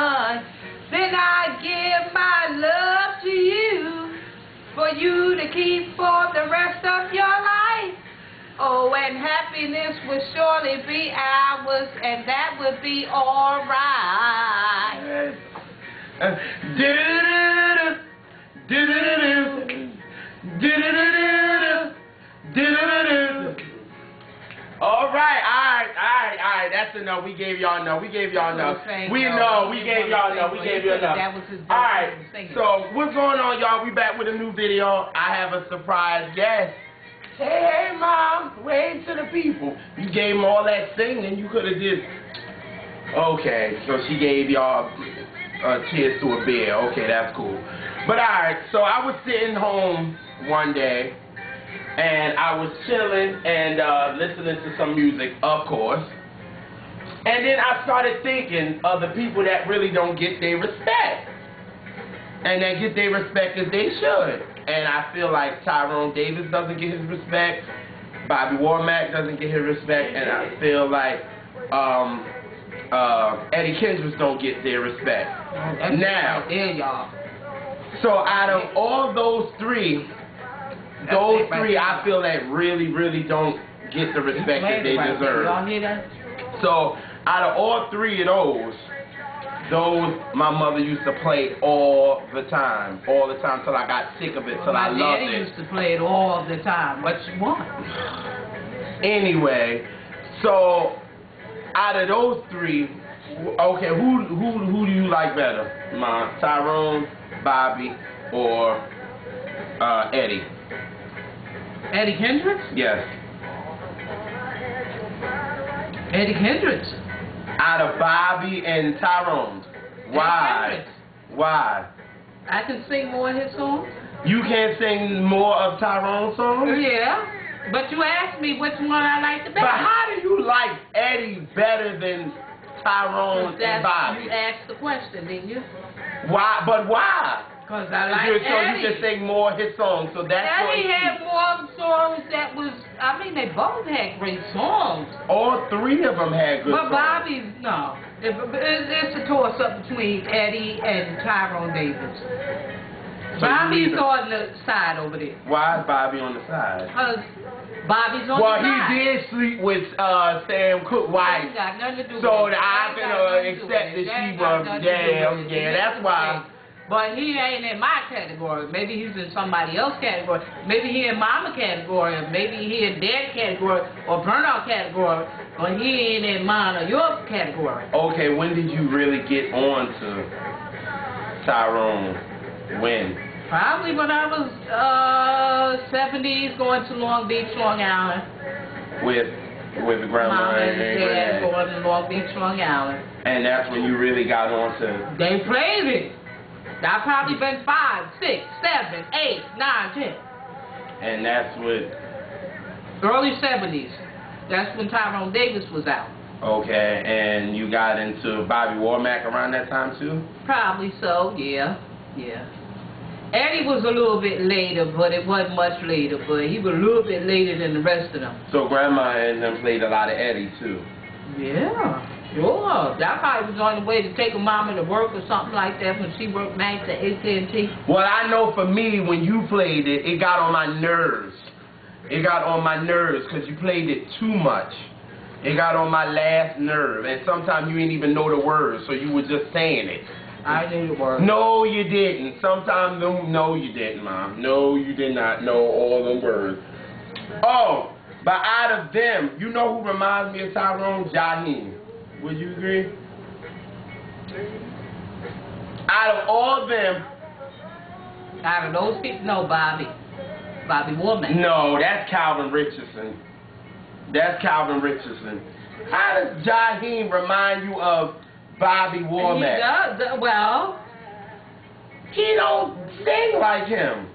one. Then I give my love to you, for you to keep for the rest of your life. Oh, and happiness will surely be ours, and that would be all right. All right. That's enough. We gave y'all enough. We gave y'all enough. We know. We gave y'all enough. We gave you enough. All right. So what's going on, y'all? We back with a new video. I have a surprise guest. Hey, Mom. Wave to the people. You gave them all that singing. You could have just. Okay. So she gave y'all cheers to a beer. Okay, that's cool. But all right. So I was sitting home one day. And I was chilling and listening to some music, of course. And then I started thinking of the people that really don't get their respect. And that get their respect as they should. And I feel like Tyrone Davis doesn't get his respect. Bobby Womack doesn't get his respect. And I feel like Eddie Kendricks don't get their respect. Now, right there, y'all. So out of all those three, I feel that really don't get the respect that they deserve. Y'all hear that? So, out of all three of those my mother used to play all the time till I got sick of it, till I loved it. My daddy used to play it all the time. What you want? Anyway, so out of those three, okay, who do you like better, Ma? Tyrone, Bobby, or Eddie? Eddie Kendricks? Yes. Eddie Kendricks. Out of Bobby and Tyrone. Why? Why? I can sing more of his songs. You can't sing more of Tyrone's songs? Yeah. But you asked me which one I like the best. But how do you like Eddie better than Tyrone and Bobby? You asked the question, didn't you? Why? But why? Because I like Eddie. So you can sing more of his songs. So that's Eddie had more songs that was, I mean, they both had great songs. All three of them had good songs. But Bobby's, no. It's a toss-up between Eddie and Tyrone Davis. So Bobby's on the side over there. Why is Bobby on the side? Because Bobby's on the side. Well, he did sleep with Sam Cooke's wife. Got nothing to do with so it. I can accept that she was, yeah, that's why. But he ain't in my category. Maybe he's in somebody else's category. Maybe he in Mama category. Or maybe he in Dad category or Burnout category. But he ain't in mine or your category. Okay, when did you really get on to Tyrone? When? Probably when I was 70s, going to Long Beach, Long Island. With Grandma Mama and Dad going to Long Beach, Long Island. And that's when you really got on to... They played it. I've probably been 5, 6, 7, 8, 9, 10. And that's what... Early 70s. That's when Tyrone Davis was out. Okay, and you got into Bobby Womack around that time too? Probably so, yeah. Eddie was a little bit later, but it wasn't much later. But he was a little bit later than the rest of them. So Grandma and them played a lot of Eddie too? Yeah. Sure. That probably was on the way to take her mama to work or something like that when she worked nights at AT&T. Well, I know for me, when you played it, it got on my nerves. It got on my nerves because you played it too much. It got on my last nerve. And sometimes you didn't even know the words, so you were just saying it. I knew the words. No, you didn't. Sometimes, no, you didn't, Mom. No, you did not know all the words. Oh, but out of them, you know who reminds me of Tyrone? Jaheim. Would you agree? Out of all them... Out of those people? No, Bobby. Bobby Womack. No, that's Calvin Richardson. That's Calvin Richardson. How does Jaheim remind you of Bobby Womack? He does. Well... He don't sing like him.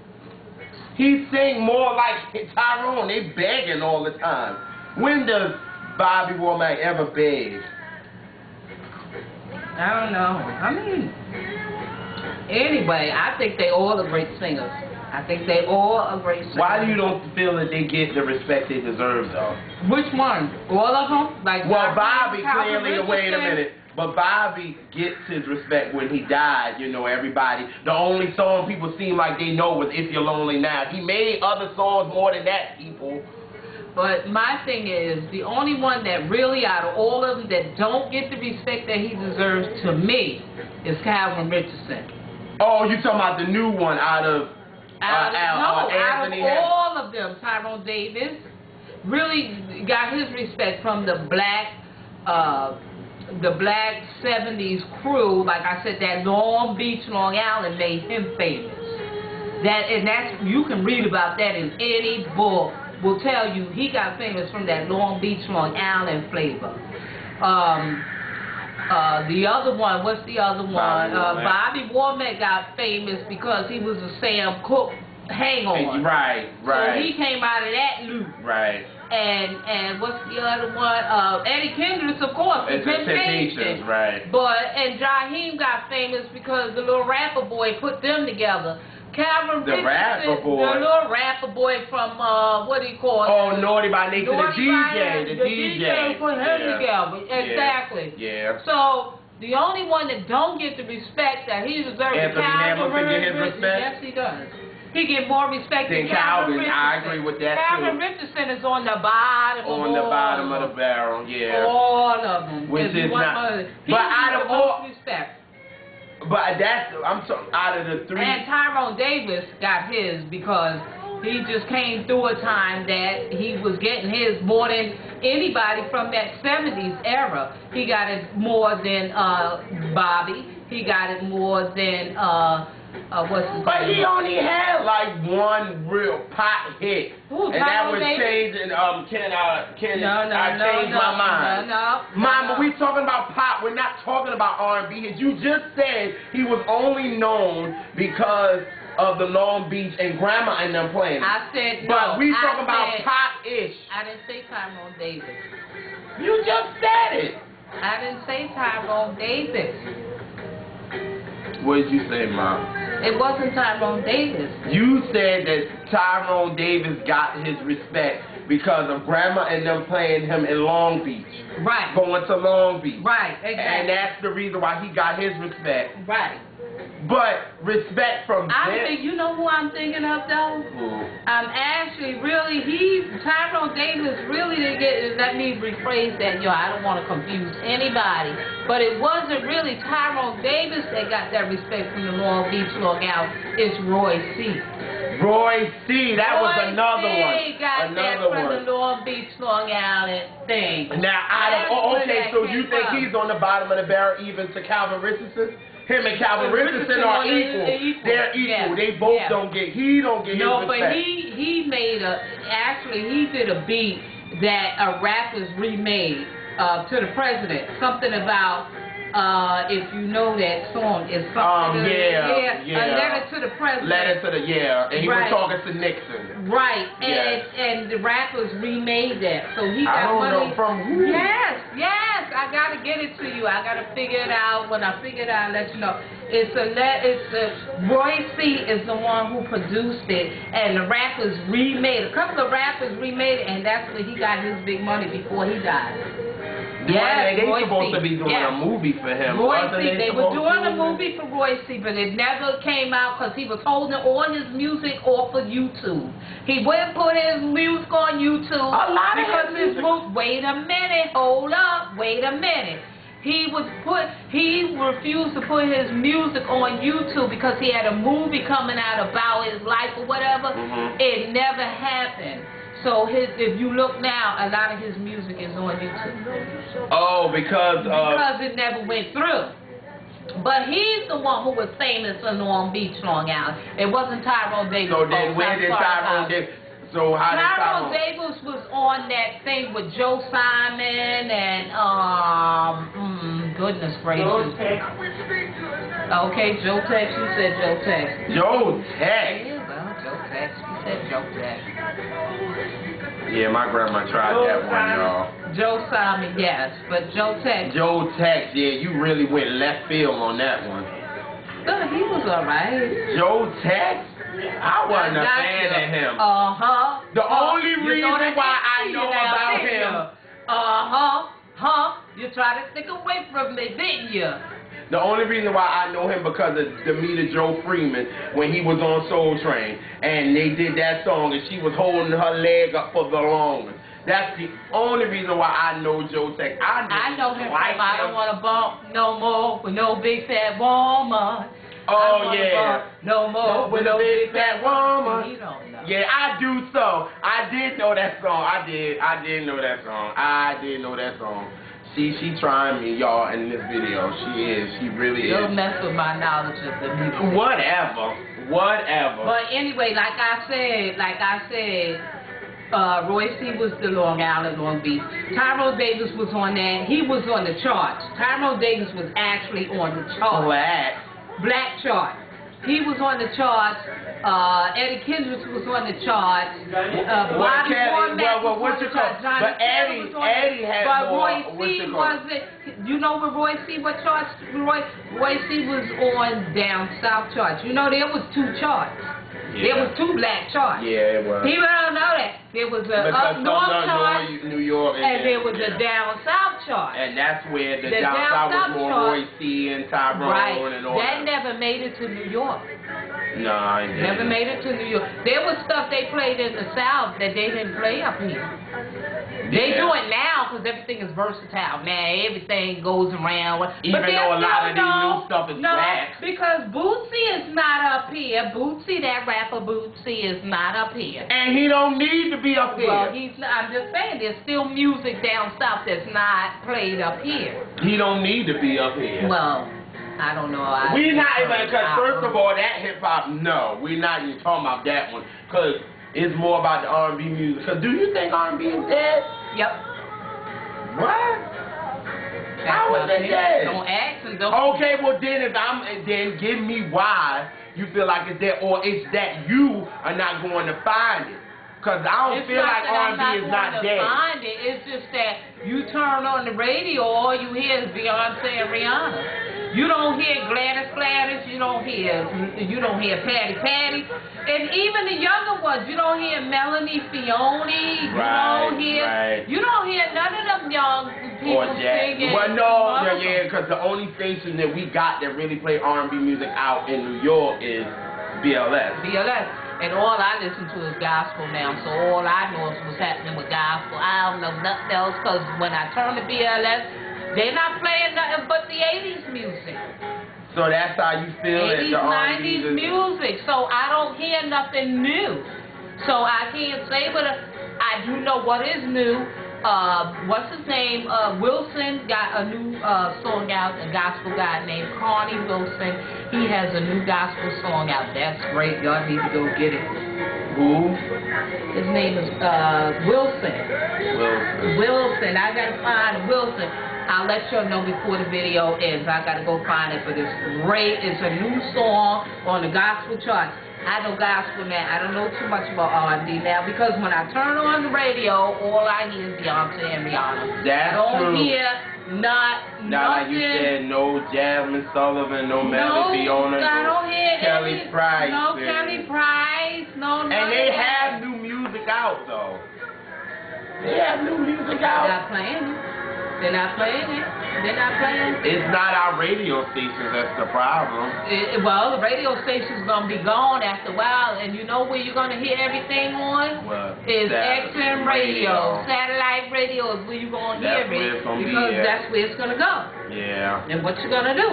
He sing more like Tyrone. They begging all the time. When does Bobby Womack ever beg? I don't know. I mean, anyway, I think they all are great singers. I think they all are great singers. Why do you don't feel that they get the respect they deserve, though? Which one? All of them? Like well, Bobby clearly, wait a minute. but Bobby gets his respect when he died, you know, everybody. The only song people seem like they know was If You're Lonely Now. He made other songs more than that, people. But my thing is, the only one that really, out of all of them, that don't get the respect that he deserves, to me, is Calvin Richardson. Oh, you talking about the new one out of Anthony? Out of all of them, Tyrone Davis really got his respect from the black 70s crew. Like I said, that Long Beach, Long Island made him famous. That's you can read about that in any book. Will tell you he got famous from that Long Beach, Long Island flavor. The other one, what's the other one? Bobby Womack got famous because he was a Sam Cooke hang-on. Right. So he came out of that loop. Right. And what's the other one? Eddie Kendricks, of course, the Temptations. Right. And Jaheim got famous because the little rapper boy put them together. Calvin Richardson, the little rapper boy from, what do you call it? Oh, Naughty by Nature, the DJ put him together. Exactly. Yeah. So, the only one that don't get the respect that he deserves is Calvin Richardson. Yes, he does. He get more respect than Calvin Richardson. I agree with that, Calvin Richardson is on the bottom of the barrel, yeah. All of them. Which is not... But out of all respect. But that's, out of the three. And Tyrone Davis got his because he just came through a time that he was getting his more than anybody from that 70s era. He got it more than Bobby. He got it more than, what's his name? But he only had like one real pop hit. Ooh, and that was changing, I changed my mind. Mama, we talking about pop, we're not talking about R&B hits. You just said he was only known because of the Long Beach and Grandma and them playing. I said no. But we talking about pop-ish. I didn't say Tyrone Davis. You just said it. I didn't say Tyrone Davis. What did you say, Mom? It wasn't Tyrone Davis. You said that Tyrone Davis got his respect because of Grandma and them playing him in Long Beach. Right. Going to Long Beach. Right, exactly. And that's the reason why he got his respect. Right. But respect from you know who I'm thinking of, though? Who? Actually, really, Tyrone Davis really didn't get, let me rephrase that, I don't want to confuse anybody, but it wasn't really Tyrone Davis that got that respect from the Long Beach, Long Island. It's Roy C. Roy C. That was another one. He got that from the Long Beach, Long Island thing. Now, okay, so you think he's on the bottom of the barrel even to Calvin Richardson? Him and Calvin Richardson are equal. They're equal. They both don't get, he don't get his respect. No, but he made he did a beat that rappers remade to the president. Something about, if you know that song, it's something a letter to the president. And he was talking to Nixon. Right, and the rappers remade that. So he got money. I don't know from who. Yes, I gotta get it to you. I gotta figure it out. When I figure it out, I'll let you know. Roy C. is the one who produced it, and the rappers remade it. A couple of rappers remade it, and that's where he got his big money before he died. They supposed to be doing a movie for him. Roy C. They were doing a movie for Roy C., but it never came out because he was holding all his music off of YouTube. He wouldn't put his music on YouTube. Wait a minute, hold up, wait a minute. He refused to put his music on YouTube because he had a movie coming out about his life or whatever. It never happened. So if you look now, a lot of his music is on YouTube. Oh, because it never went through. But he's the one who was famous in Long Beach, Long Island. It wasn't Tyrone Davis. So then where did Tyrone Davis? So how did Tyrone Davis was on that thing with Joe Simon and goodness gracious. Okay, Joe Tex. You said Joe Tex. Joe Tex. Joe Tex. You said Joe Tex. Yeah, my grandma tried that one, y'all. Joe Simon, yes, but Joe Tex. Joe Tex, yeah, you really went left field on that one. He was alright. Joe Tex? I wasn't a fan of him. The only reason why I know about him. You tried to stick away from me, didn't you? The only reason why I know him because of Demeter Joe Freeman when he was on Soul Train and they did that song and she was holding her leg up for the longest. That's the only reason why I know Joe Tex. I know him from I Don't Want to Bump No More with No Big Fat Woman. Oh yeah. No more with no big fat woman. You don't know. Yeah, I do so. I did know that song. I did know that song. I did know that song. She trying me, y'all, in this video. She is. She really is. Don't mess with my knowledge of the music. Whatever. But anyway, like I said, Roy C. was the Long Island, Long Beach. Tyrone Davis was on that. He was on the charts. Tyrone Davis was actually on the charts. Black chart. He was on the charts. Eddie Kendricks was on the charts. Bobby Womack was on the charts. But Eddie had but more. Roy C. wasn't. You know what Roy C. what charts? Roy C. was on down south charts. You know there was 2 charts. Yeah. There was 2 black charts. Yeah, it was. People don't know that. There was a up north chart, New York, and there was a down south chart. And that's where the down south was more Roy C. and Tyrone and all that. That never made it to New York. No, I didn't. Never made it to New York. There was stuff they played in the South that they didn't play up here. They do it now because everything is versatile. Now everything goes around. Even though a lot of these new stuff is whack. Because Bootsy is not up here. Bootsy, that rapper Bootsy, is not up here. And he don't need to be up here. Well, I'm just saying, there's still music down south that's not played up here. He don't need to be up here. Well, I don't know. We're not even, because first of all, that hip-hop, no. We're not even talking about that one. Because it's more about the R&B music. Because do you think R&B is dead? Yep. What? How is it dead? Don't ask and don't. Okay, well then give me why you feel like it's dead, or it's that you are not going to find it. Because I don't feel like R&B is not dead. Find it. It's just that you turn on the radio, all you hear is Beyonce and Rihanna. You don't hear Gladys, you don't hear Patty, and even the younger ones, you don't hear Melanie Fione, you don't hear none of them young people singing. Well, no, yeah, because the only station that we got that really play R&B music out in New York is BLS. And all I listen to is gospel now, so all I know is what's happening with gospel. I don't know nothing else, because when I turn to BLS, they're not playing nothing but the 80s music. So that's how you feel 80s, that the 90s music. So I don't hear nothing new. So I can't say, but I do know what is new. What's his name? Wilson got a new song out, a gospel guy named Carney Wilson. He has a new gospel song out. That's great. Y'all need to go get it. Who? His name is Wilson. Wilson. I gotta find Wilson. I'll let y'all know before the video ends. I gotta go find it, but it's great. It's a new song on the gospel charts. I know gospel now. I don't know too much about R&B now, because when I turn on the radio, all I hear is Beyonce and Rihanna. That's true. I don't hear nothing. Like you said, no Jasmine Sullivan, no Melody Fiona, no Kelly Price. No Kelly Price, no. And they have new music out, though. They have new music out. They're not playing it. They're not playing it. They're not playing it. It's not our radio stations that's the problem. Well, the radio station's going to be gone after a while, and you know where you're going to hear everything on? What? Is XM radio. Satellite radio is where you're going to hear it, because that's where it's going to go. Yeah. And what you going to do?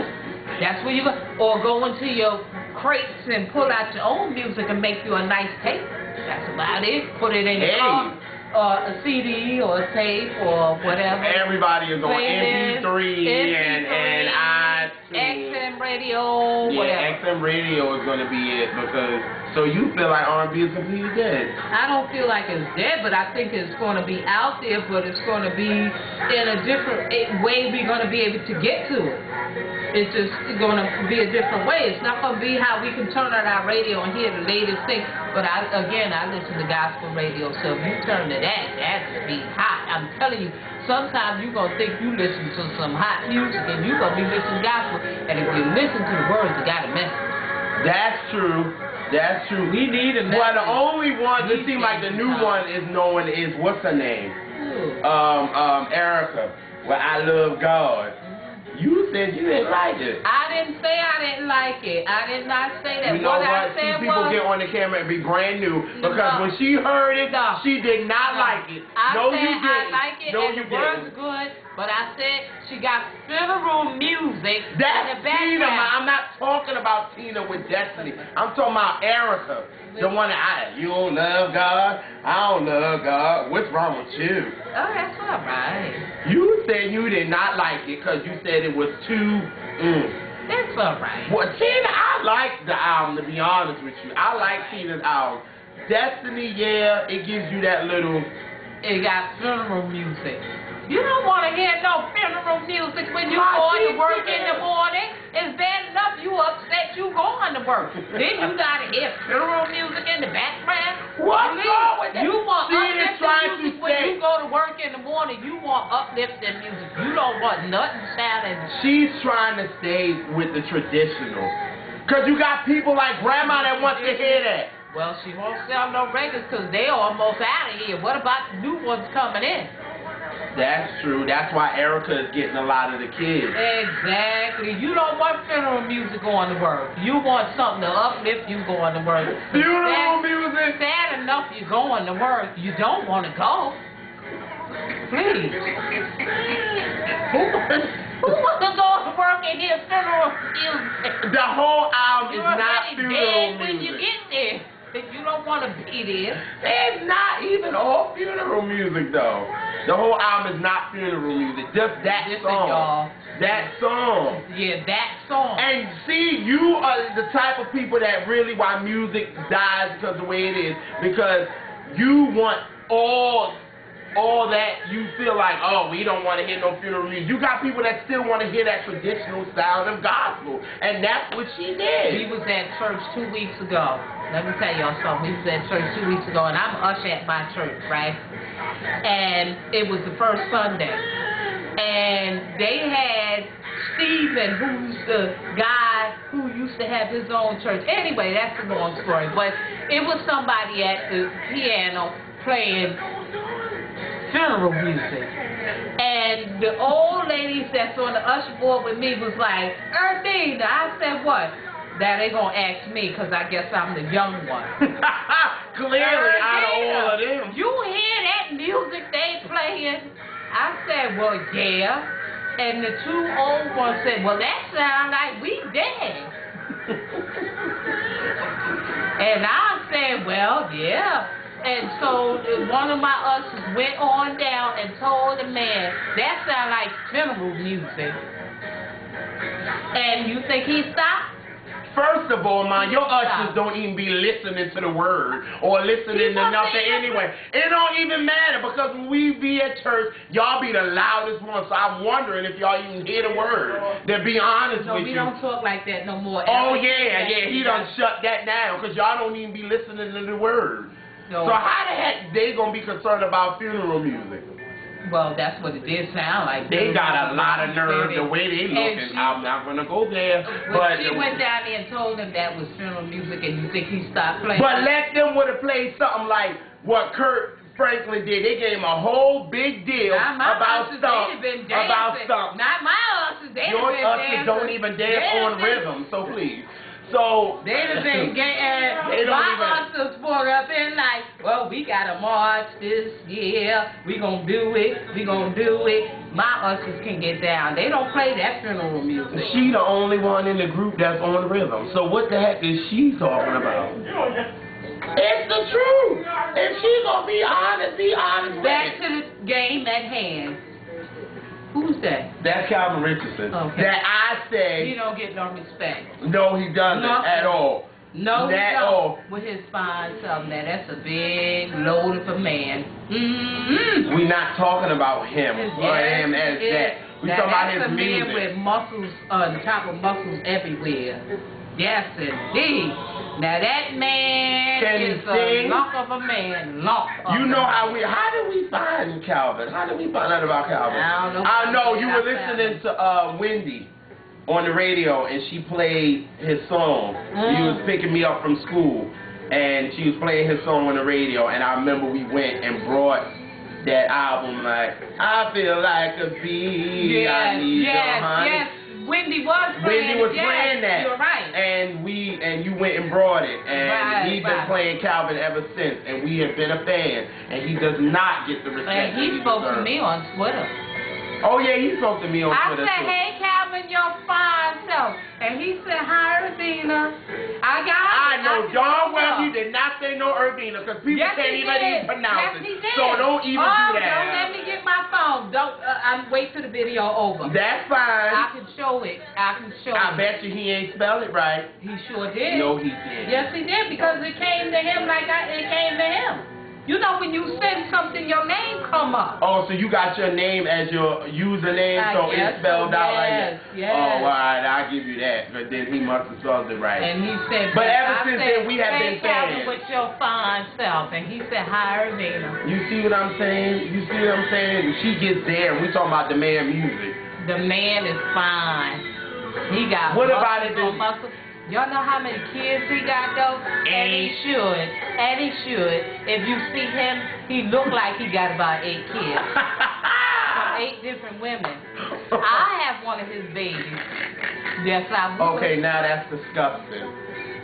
That's where you go. Or go into your crates and pull out your own music and make you a nice tape. That's about it. Put it in your car. Or a CD or a tape or whatever. Everybody is on MP3 and iTunes. XM radio, whatever. Yeah, XM radio is going to be it, because, so you feel like R&B is completely dead. I don't feel like it's dead, but I think it's going to be out there, but it's going to be in a different way we're going to be able to get to it. It's just going to be a different way. It's not going to be how we can turn on our radio and hear the latest thing. But I listen to gospel radio, so if you turn to that's be hot. I'm telling you, sometimes you're going to think you listen to some hot music and you're going to be listening to gospel. And if you listen to the words, you got a message. That's true. That's true. We need a message. Well, the only one, it seems like the new one is known is, what's her name? Erica. Well, I love God. You said you didn't like it. I didn't say I didn't like it. I did not say that. You know what? I said people get on the camera and be brand new because when she heard it, she did not like it. I no, said you didn't. I like it no, and you the words didn't. good, but I said she got funeral music That's in the background. Tina. I'm not talking about Tina with Destiny. I'm talking about Erica. The one that you don't love God, I don't love God. What's wrong with you? Oh, that's all right. You said you did not like it because you said it was too. That's all right. Well, Tina, I like the album, to be honest with you. I like Tina's album. Destiny, yeah, it gives you that little. It got funeral music. You don't want to hear no funeral music when you going to work in the morning. It's bad enough you upset you going to work. Then you got to hear funeral music in the background. What's wrong with that? You want uplifting music when you go to work in the morning. You want uplifting music. You don't want nothing sounding. She's trying to stay with the traditional. Because you got people like Grandma that wants to hear that. Well, she won't sell no records because they almost out of here. What about the new ones coming in? That's true. That's why Erica is getting a lot of the kids. Exactly. You don't want funeral music going to work. You want something to uplift you going to work. Funeral music? Sad enough you're going to work. You don't want to go. Please. Who wants to go to work and hear funeral music? The whole album is not funeral music. When you get there. You don't want to be there. It's not even all funeral music, though. The whole album is not funeral music. Just that song. That song. Yeah, that song. And see, you are the type of people that really, why music dies because the way it is, because you want all that. You feel like, oh, we don't want to hear no funeral music. You got people that still want to hear that traditional sound of gospel, and that's what she did. We was at church 2 weeks ago. Let me tell y'all something. We was at church 2 weeks ago, and I'm usher at my church, right? And it was the first Sunday. And they had Stephen, who's the guy who used to have his own church. Anyway, that's a long story. But it was somebody at the piano playing funeral music. And the old lady that's on the usher board with me was like, Erdina. I said, what? That they gonna ask me because I guess I'm the young one. Clearly, out of all of them. You hear that music they playing? I said, well, yeah. And the two old ones said, well, that sounds like we dead. And I said, well, yeah. And so one of my ushers went on down and told the man, that sounds like funeral music. And you think he stopped? First of all, man, your ushers don't even be listening to the word or listening to nothing anyway. It don't even matter because when we be at church, y'all be the loudest ones. So I'm wondering if y'all even hear the word. To be honest with you. No, we don't talk like that no more. Oh, yeah. He done shut that down because y'all don't even be listening to the word. No. So how the heck they going to be concerned about funeral music? Well, that's what it did sound like. They got a lot of nerve the way they looking. I'm not going to go there. But she went down there and told him that was funeral music, and you think he stopped playing? But let them would have played something like what Kurt Franklin did. They gave him a whole big deal about stuff. Not my ushers. Your ushers don't even dance on rhythm, so please. So they'd have been getting my ushers for up in like, well, we gotta march this year. We gonna do it. We gonna do it. My ushers can get down. They don't play that funeral music. She the only one in the group that's on rhythm. So what the heck is she talking about? It's the truth. If she gonna be honest. Back to the game at hand. Who's that? That's Calvin Richardson. Okay. That I say. He don't get no respect. No, he doesn't at all. No, he don't. With his fine self, now that's a big load of a man. Mm-hmm. We're not talking about him or him as that. We're talking about his music. That's a man with muscles on top of muscles everywhere. Yes, indeed. Now that man is a lump of a man. You know how did we find Calvin? How did we find out about Calvin? I don't know. I know you were listening to Wendy on the radio, and she played his song. He was picking me up from school, and she was playing his song on the radio, and I remember we went and brought that album, like, I feel like a bee, I need your honey. Yes. Wendy was playing that. You're right. And you went and brought it, and he's been playing Calvin ever since, and we have been a fan, and he does not get the respect. And he spoke to me on Twitter. Oh yeah, he spoke to me on Twitter. I said, hey Calvin, your fine self, and he said, hi Urbina. I know darn well he did not say no Urbina, because people can't even pronounce it. So don't even do that. Don't let me get my phone. Don't. I'm wait till the video over. That's fine. I can show it. I bet you he ain't spelled it right. He sure did. No, he did. Yes, he did, because it came to him like it came to him. You know, when you send something, your name come up. Oh, so you got your name as your username, so it's spelled out like that? Yes. Oh, all right, I'll give you that. But then he must have spelled it right. And he said, but ever since then, we have been fans. With your fine self. And he said, hi, Urbina. You see what I'm saying? She gets there, and we talking about the man music. The man is fine. He got what about it? Y'all know how many kids he got, though? And he should. If you see him, he look like he got about 8 kids. From 8 different women. I have one of his babies. Yes, I would. Okay, now that's disgusting.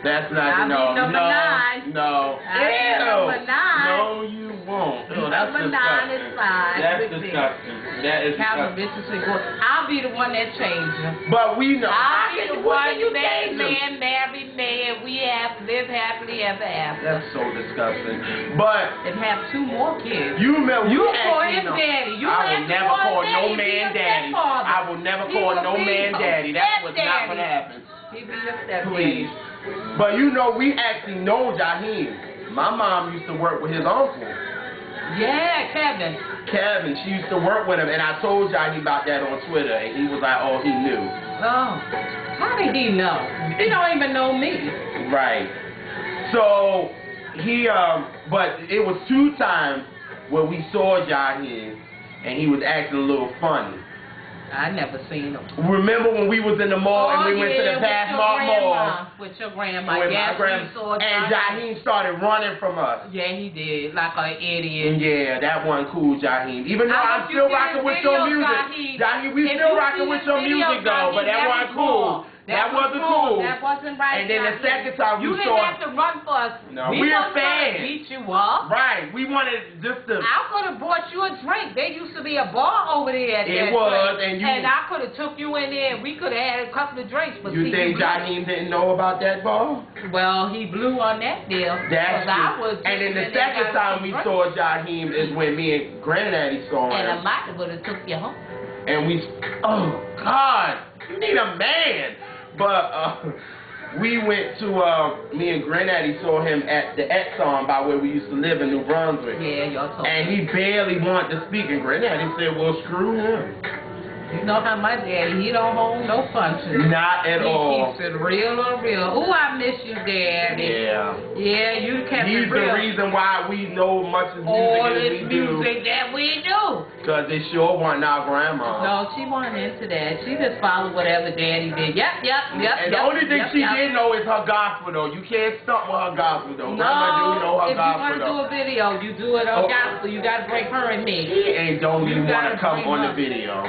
That's not, number 9. No. Number 9. No, you won't. No, that's number 9 is fine. That's disgusting. That is disgusting. I'll be the one that changed him. But we know. I'll be the one you man, married man. We have live happily ever after. That's so disgusting. But and have 2 more kids. You call him daddy. I will never call no man daddy. I will never call no man daddy. That's what's not gonna happen. He be your stepdaddy. Please. But you know, we actually know Jaheim. My mom used to work with his uncle. Yeah, Kevin. She used to work with him, and I told Jaheim about that on Twitter, and he was like, oh, he knew. Oh, how did he know? He don't even know me. Right. So, but it was 2 times where we saw Jaheim, and he was acting a little funny. I never seen him. Remember when we was in the mall and we went to the Pathmark Mall? With your grandma. With my grandma. And Jaheim started running from us. Yeah, he did. Like an idiot. Yeah, that wasn't cool, Jaheim. Even though I'm still rocking with your music. Jaheim, we still rocking with your music though, but that wasn't cool. That wasn't cool. That wasn't right. And then the second time you didn't have to run for us. No, we're fans. Beat you up. Right. We wanted just to. I could have bought you a drink. There used to be a bar over there. It was, and I could have took you in there. And we could have had a couple of drinks. But you think Jaheim didn't know about that bar? Well, he blew on that deal. That's true. And then the second time we saw Jaheim is when me and Granddaddy saw him. And I might have would have took you home. And oh God, you need a man. But we went to, me and Granddaddy saw him at the Exxon by where we used to live in New Brunswick. Yeah, y'all told me. And he barely wanted to speak, and Granddaddy said, well, screw him. You know how my daddy, he don't hold no functions. Not at all. He keeps it real on real. Ooh, I miss you, Daddy. Yeah. Yeah, you kept He's it real. the reason why we know much of music all as this we do. music that we do. Because they sure wasn't our grandma. No, she wasn't into that. She just followed whatever Daddy did. Yep. And the only thing she did know is her gospel, though. You can't stump with her gospel, though. No, Grandma do know her gospel, if you want to do a video, you do it on gospel. You got to break her and me. She don't even want to come on the video.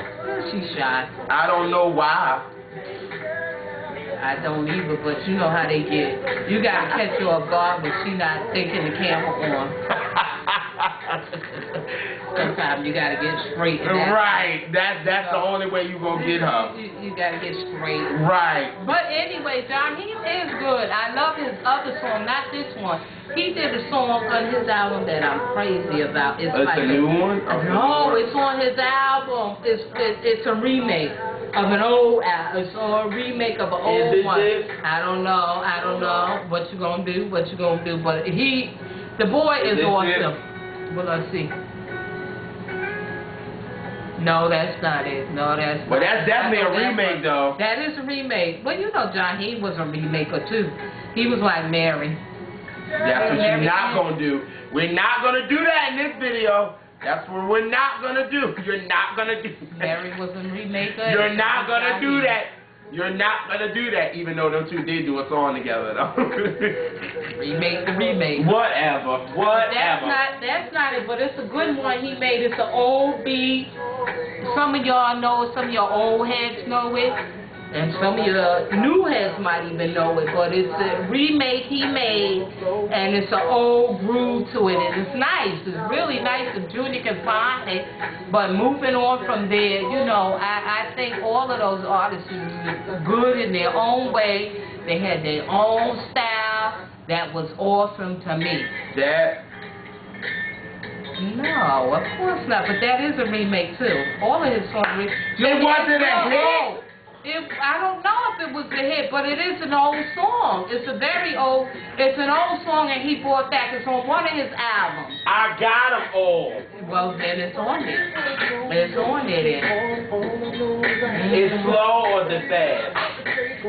She's shy. I don't know why. I don't either, but you know how they get. You got to catch her off guard when she not thinking the camera on. Sometimes you got to get straight. Right. That's the only way you going to get her. You got to get straight. Right. But anyway, Jaheim is good. I love his other song, not this one. He did a song on his album that I'm crazy about. It's like a new one? No, it's on his album. It's a remake of an old album. It's a remake of an old one. I don't know what you gonna do. But the boy is awesome. Well, let's see. No, that's not it. No, that's not. Well, that's definitely a remake, though. That is a remake. Well, you know, Jaheim was a remaker too. He was like Mary. That's what you're not gonna do. We're not gonna do that in this video. That's what we're not gonna do. You're not gonna do that. Mary was a remaker. You're not gonna do that. You're not gonna do that, even though them two did do a song together, though. Remake the remake. Whatever. That's not it, but it's a good one he made. It's an old beat. Some of y'all know it, some of your old heads know it, and some of your new heads might even know it, but it's a remake he made, and it's an old groove to it, and it's nice. It's really nice if Junior can find it, but moving on from there, you know, I think all of those artists are good in their own way. They had their own style that was awesome to me. No, of course not, but that is a remake too. All of his songs. It wasn't a hit? I don't know if it was a hit, but it is an old song. It's an old song, and he brought that. It's on one of his albums. I got them all. Well, then it's on there. It's on there then. It's slow or the fast?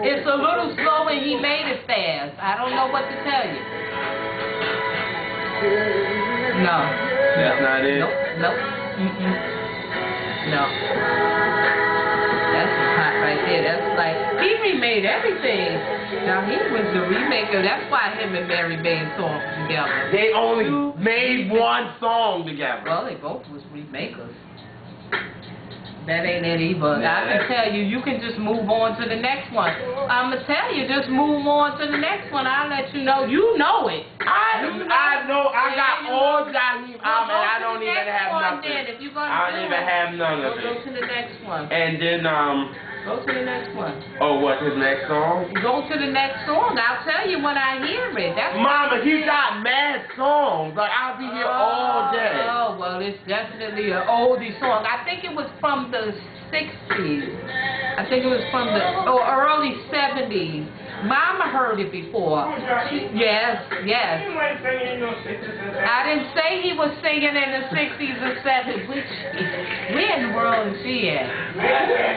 It's a little slow, and he made it fast. I don't know what to tell you. No. That's not it? Nope. No. That's hot right there. That's like, he remade everything. Now, he was the remaker. That's why him and Mary made songs together. They only made one song together. Well, they both was remakers. That ain't it either. I can tell you, you can just move on to the next one. I'm going to tell you, just move on to the next one. I'll let you know. You know it. I know. I got all Jaheim albums, and I don't even have nothing. If you're gonna I don't even have none of it. Go to the next one. And then, go to the next one. Oh, what, his next song? Go to the next song. I'll tell you when I hear it. Mama, he got mad songs. Like, I'll be here all day. Oh, well, it's definitely an oldie song. I think it was from the 60s. I think it was from the early 70s. Mama heard it before. Yes. I didn't say he was singing in the 60s or 70s. Where in the world is he at?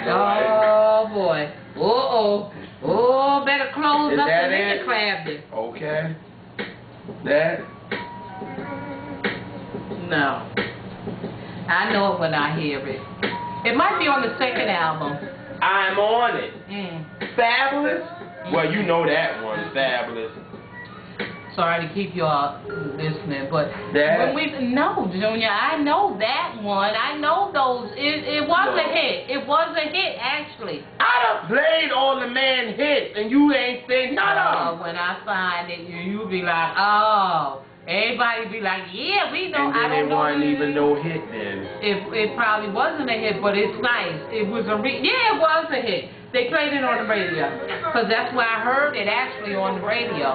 Oh, boy. Oh, better close up and then you clapped it. Okay. That? No. I know it when I hear it. It might be on the second album. I'm on it. Fabulous? Well, you know that one, Fabulous. Sorry to keep y'all listening, but no, Junior, I know that one. I know those. It was a hit. It was a hit, actually. I done played all the man hits, and you ain't said none of them. When I find it, you be like, oh. Everybody be like, yeah, we know. And then I don't know. It wasn't even no hit then. It probably wasn't a hit, but it's nice. It was it was a hit. They played it on the radio, because that's where I heard it actually on the radio.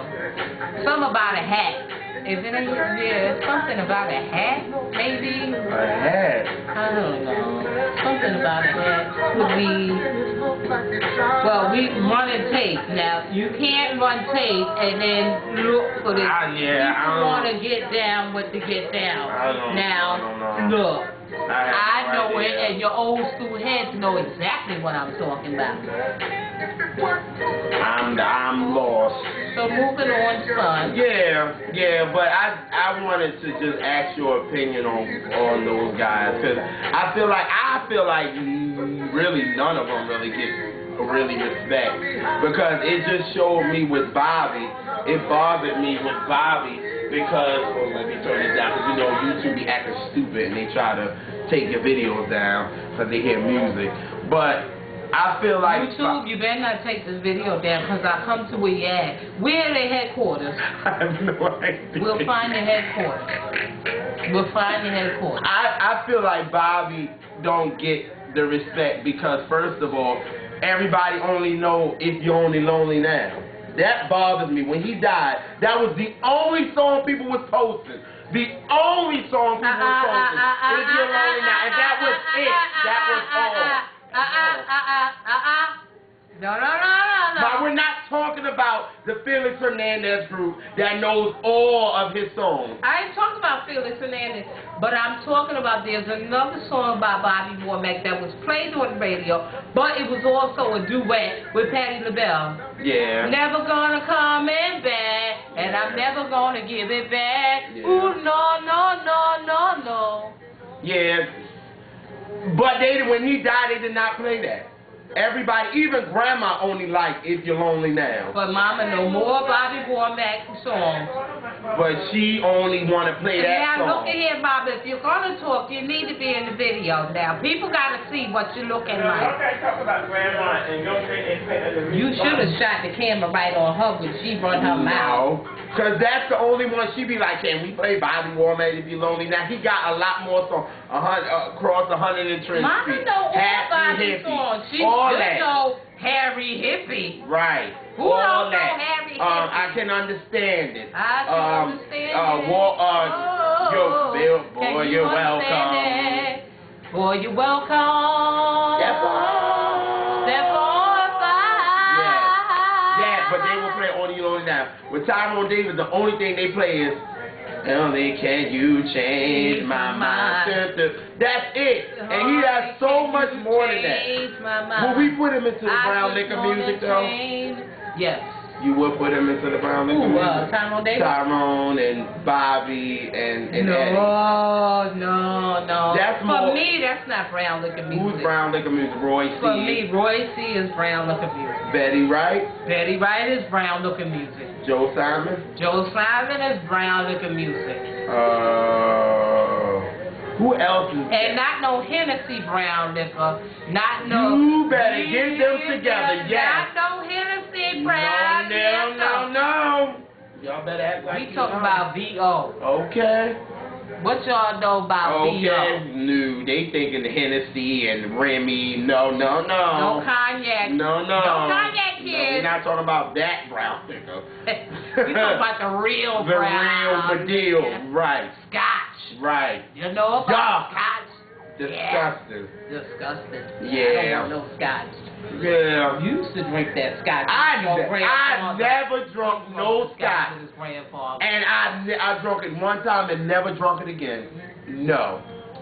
Something about a hat. Is it a hit? Yeah, something about a hat, maybe. A hat? I don't know. Something about a hat would be. Well, we running tape. Now, you can't run tape and then look for this. You want to get down what to get down. Now, look. I know it, and your old school heads know exactly what I'm talking about. I'm lost. So moving on, son. Yeah, but I wanted to just ask your opinion on those guys, because I feel like really none of them really get respect, because it just showed me with Bobby. It bothered me with Bobby because, let me turn this down, because you know YouTube be acting stupid and they try to take your videos down because they hear music. But I feel like YouTube, you better not take this video down, because I come to where you at. Where are their headquarters? I have no idea. We'll find the headquarters. I feel like Bobby don't get the respect because, first of all, everybody only know If You're Only Lonely Now. That bothers me. When he died, that was the only song people was posting. The only song people was posting. If You're Lonely Now. And that was it. That was all. No. But we're not talking about the Felix Hernandez group that knows all of his songs. I ain't talking about Felix Hernandez, but I'm talking about there's another song by Bobby Womack that was played on the radio, but it was also a duet with Patti LaBelle. Yeah. Never gonna come in back, and I'm never gonna give it back. Yeah. Ooh, no. Yeah. But when he died, they did not play that. Everybody, even grandma only like If You're Lonely Now. But Mama know more Bobby Womack songs. But she only want to play that song. Now look at here, Mama. If you're going to talk, you need to be in the video now. People got to see what you're looking like. Okay, talk about grandma and don't say you should have shot the camera right on her when she run her mouth. No. Because that's the only one she be like, can we play Bobby Womack If You're Lonely Now? He got a lot more songs, across 100 Street. Mama know all Bobby songs. She should know Harry Hippie. Right. Who don't know Harry Hippie? I can understand it. I can understand it. Boy, you're welcome. Boy, you're welcome. Step on. Step on. But they will play Only You Lonely Now. With Tyrone Davis, the only thing they play is Only Can You Change My Mind. That's it. And he has so much more than that. Will we put him into the brown liquor music though? Yes. You would put him into the brown liquor music? Tyrone Davis? Tyrone and Bobby and Eddie. No. That's For me, that's not brown liquor music. Who's brown liquor music? Roy C. For me, Roy C. is brown liquor music. Betty Wright? Betty Wright is brown liquor music. Joe Simon? Joe Simon is brown liquor music. Who else is there? And not no Hennessy brown liquor. Not no... You better get them together, yes. Not no Hennessy brown liquor. No. Y'all better act like we talking about V.O. Okay. What y'all know about V.O.? Okay, no, they thinking Hennessy and Remy. No. No cognac. No. No cognac, kids. No, we're not talking about that brown liquor. We talking about the real brown. The real deal, right. Scotch. Right. You know about Scotch? Disgusting. Yeah. Disgusting. Yeah. I don't want no Scotch. Yeah. You used to drink that Scotch. I never drunk no Scotch. And I drunk it one time and never drunk it again. No.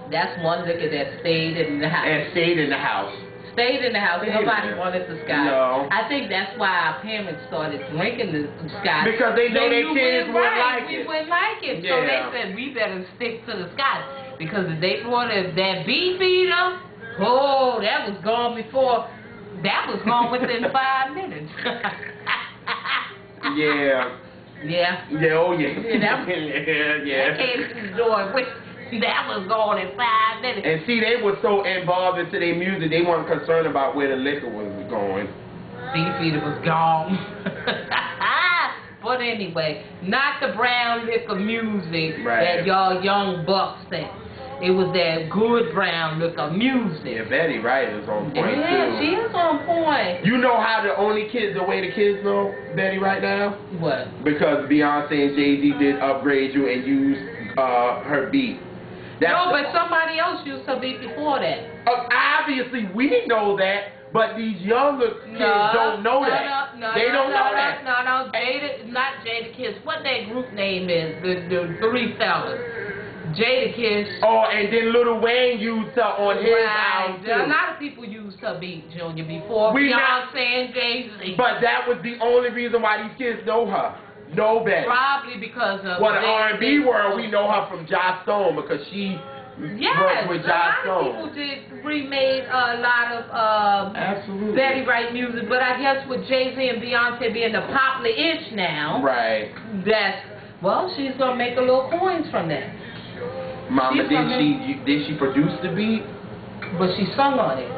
That's one liquor that stayed in the house. And stayed in the house. Stayed in the house. Nobody wanted the Scotch. No. I think that's why our parents started drinking the Scotch. Because they know their kids wouldn't like it. We wouldn't like it. Yeah. So they said we better stick to the Scotch. Because if they brought that beef eater, that was gone before. That was gone within 5 minutes. Yeah. Yeah. Yeah, oh yeah. That came to the door. That was gone in 5 minutes. And see, they were so involved into their music, they weren't concerned about where the liquor was going. Beef eater was gone. But anyway, not the brown liquor music that y'all young bucks think. It was that good brown liquor music. Yeah, Betty Wright is on point too. Yeah, she is on point. You know how the way the kids know Betty right now? What? Because Beyonce and Jay-Z did upgrade you and used her beat. But somebody else used her beat before that. Obviously, we know that, but these younger kids don't know that. They don't know that. No, not Jadakiss. What that group name is? The three fellas. Jadakiss. Oh, and then Lil Wayne used her on his album too. A lot of people used her beat, Junior, before Beyonce and Jay-Z. But that was the only reason why these kids know her. No better. Probably because of... Well, the R&B world, we know her from Joss Stone because she worked with Joss Stone. A lot of people remade a lot of Betty Wright music, but I guess with Jay-Z and Beyonce being the popular-ish now, she's going to make a little coins from that. Mama, did she produce the beat? But she sung on it.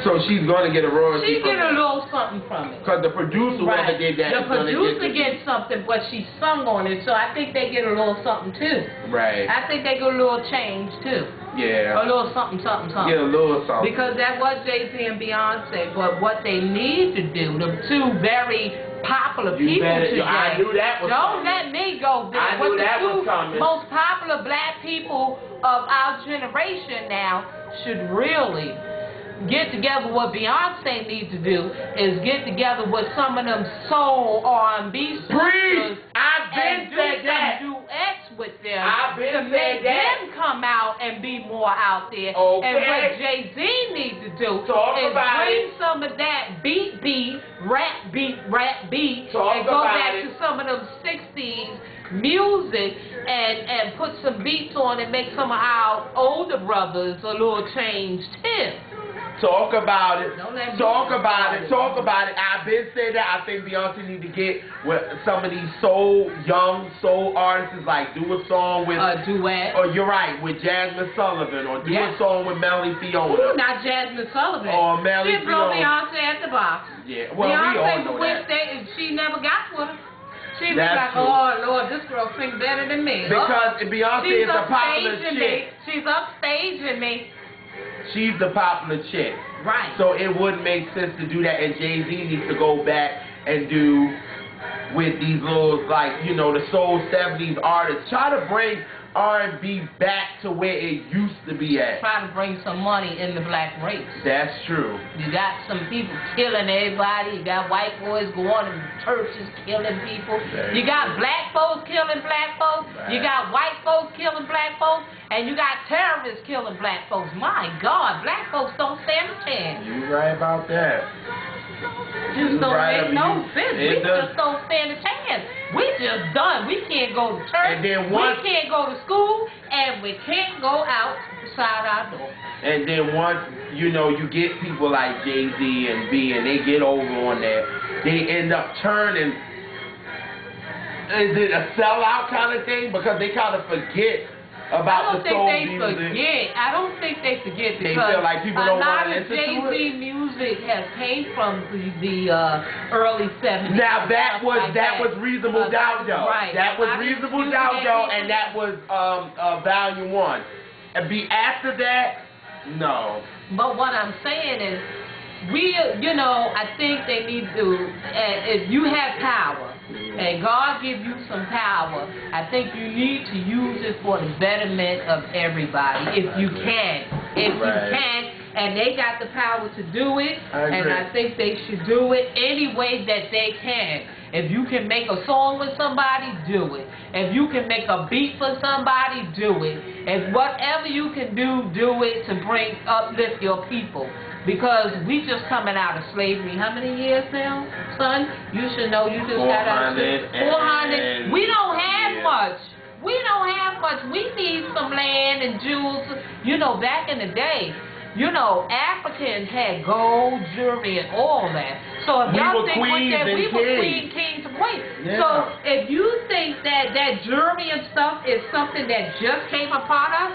So she's going to get a royalty She get a little something from it. Because the producer, whoever did that, the producer gets something, but she sung on it, so I think they get a little something too. Right. I think they get a little change too. Yeah. A little something. Get a little something. Because that was Jay-Z and Beyonce, but what they need to do, the two very popular people today. I knew that was Don't let me go there. I knew that was coming. The two most popular black people of our generation now should really get together. What Beyonce needs to do is get together with some of them soul R&B sisters and do some duets with them to make them come out and be more out there. Okay. And what Jay-Z needs to do is bring some of that rap beat, and go back to some of them 60s music and put some beats on and make some of our older brothers a little change too. Talk about it. Talk about it. I've been saying that. I think Beyonce need to get with some of these young soul artists, like do a song with a duet. Or you're right, with Jasmine Sullivan, or do a song with Melanie Fiona. Ooh, not Jasmine Sullivan. Or Melanie She blow Beyonce at the box. Yeah, well, Beyonce we all know that. She never got with her. She be like, oh Lord, this girl sings better than me. Because Beyonce is a popular chick. She's upstaging me. She's the popular chick. Right. So it wouldn't make sense to do that, and Jay-Z needs to go back and do with these little, like, you know, the soul 70s artists. Try to bring R&B back to where it used to be at. Try to bring some money in the black race. That's true. You got some people killing everybody. You got white boys going to churches killing people. You got black folks killing black folks. Right. You got white folks killing black folks. And you got terrorists killing black folks. My God, black folks don't stand a chance. You're right about that. Just don't make no sense. We just don't stand a chance. We just done. We can't go to church. And then we can't go to school. And we can't go outside our door. And then once, you know, you get people like Jay-Z and B, and they get over on that, they end up turning. Is it a sellout kind of thing? Because they kind of forget about the soul music. I don't think they forget because they feel like people don't want to listen to it. A lot of Jay-Z music has came from the early 70s. Now that was Reasonable Doubt, though. Right. That was Reasonable Doubt, though, and that was Volume 1. And after that, no. But what I'm saying is, I think they need to, if you have power, and God give you some power, I think you need to use it for the betterment of everybody, if you can. If you can, and they got the power to do it, and I think they should do it any way that they can. If you can make a song with somebody, do it. If you can make a beat for somebody, do it. If whatever you can do it to uplift your people. Because we just coming out of slavery. How many years now, son? You should know. You just got out of slavery. 400. We don't have much. We don't have much. We need some land and jewels. You know, back in the day, you know, Africans had gold, jewelry, and all that. So if y'all think we were kings and queens. Yeah. So if you think that jewelry and stuff is something that just came upon us,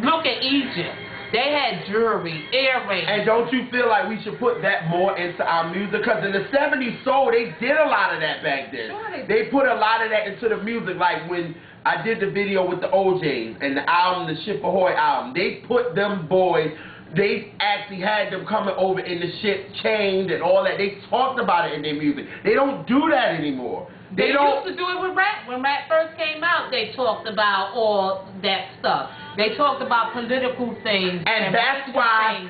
look at Egypt. They had jewelry, earrings. And don't you feel like we should put that more into our music? Because in the 70s soul, they did a lot of that back then. Sure they put a lot of that into the music. Like when I did the video with the OJs and the album, the Ship Ahoy album, they put them boys, they actually had them coming over in the ship chained and all that. They talked about it in their music. They don't do that anymore. They used to do it with rap. When rap first came out, they talked about all that stuff. They talked about political things. And that's why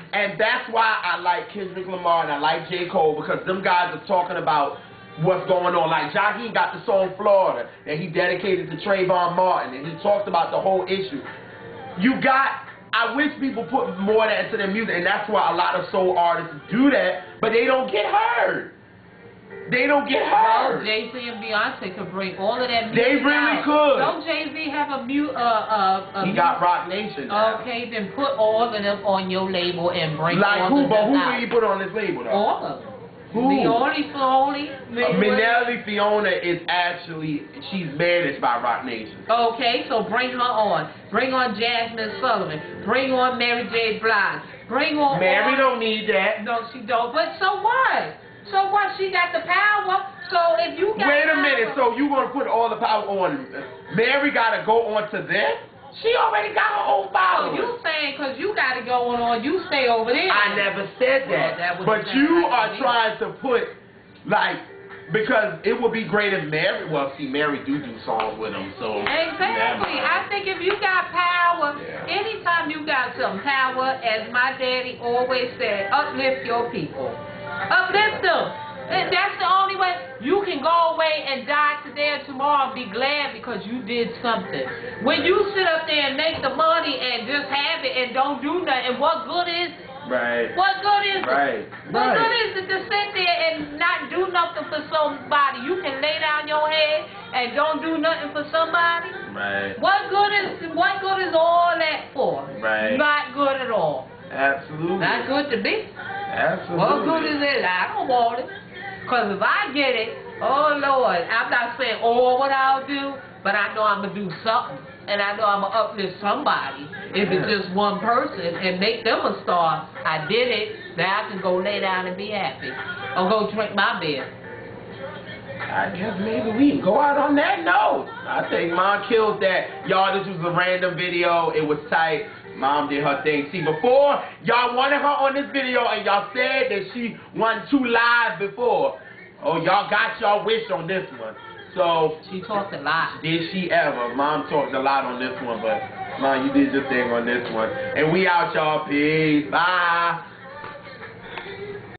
I like Kendrick Lamar and I like J. Cole, because them guys are talking about what's going on. Like Jaheim got the song Florida that he dedicated to Trayvon Martin, and he talked about the whole issue. I wish people put more of that into their music, and that's why a lot of soul artists do that, but they don't get heard. They don't get heard. Well, Jay-Z and Beyonce could bring all of that music. They really could. Don't Jay-Z have he got Rock Nation now. Okay, then put all of them on your label and bring all of them out. Like who? But who did he put on his label, though? All of them. Who? Melanie Fiona is actually, she's managed by Rock Nation. Okay, so bring her on. Bring on Jasmine Sullivan. Bring on Mary J. Blige. Bring on... Mary don't need that. No, she don't. But so what? So what? She got the power. So if you got Wait a minute. So you going to put all the power on Mary got to go on to them? She already got her own followers. You saying because you got it going on, you stay over there. I never said that. But you are trying to put, like, because it would be great if Mary, well, see, Mary do songs with them, so. Exactly. I think if you got power, anytime you got some power, as my daddy always said, uplift your people. Uplift them. That's the only way. You can go away and die today and tomorrow and be glad because you did something. When you sit up there and make the money and just have it and don't do nothing, what good is it? Right. What good is it? What good is it to sit there and not do nothing for somebody? You can lay down your head and don't do nothing for somebody? Right. What good is all that for? Right. Not good at all. Absolutely. Not good to me. Absolutely. What good is it? I don't want it. Because if I get it, oh, Lord, I'm not saying, oh, what I'll do, but I know I'm going to do something. And I know I'm going to uplift somebody. If it's just one person and make them a star, I did it. Now I can go lay down and be happy. Or go drink my beer. I guess maybe we can go out on that note. I think Mom killed that. Y'all, this was a random video. It was tight. Mom did her thing. See, before, y'all wanted her on this video, and y'all said that she won 2 lives before. Oh, y'all got y'all wish on this one. So she talked a lot. Did she ever? Mom talked a lot on this one, but Mom, you did your thing on this one. And we out, y'all. Peace. Bye.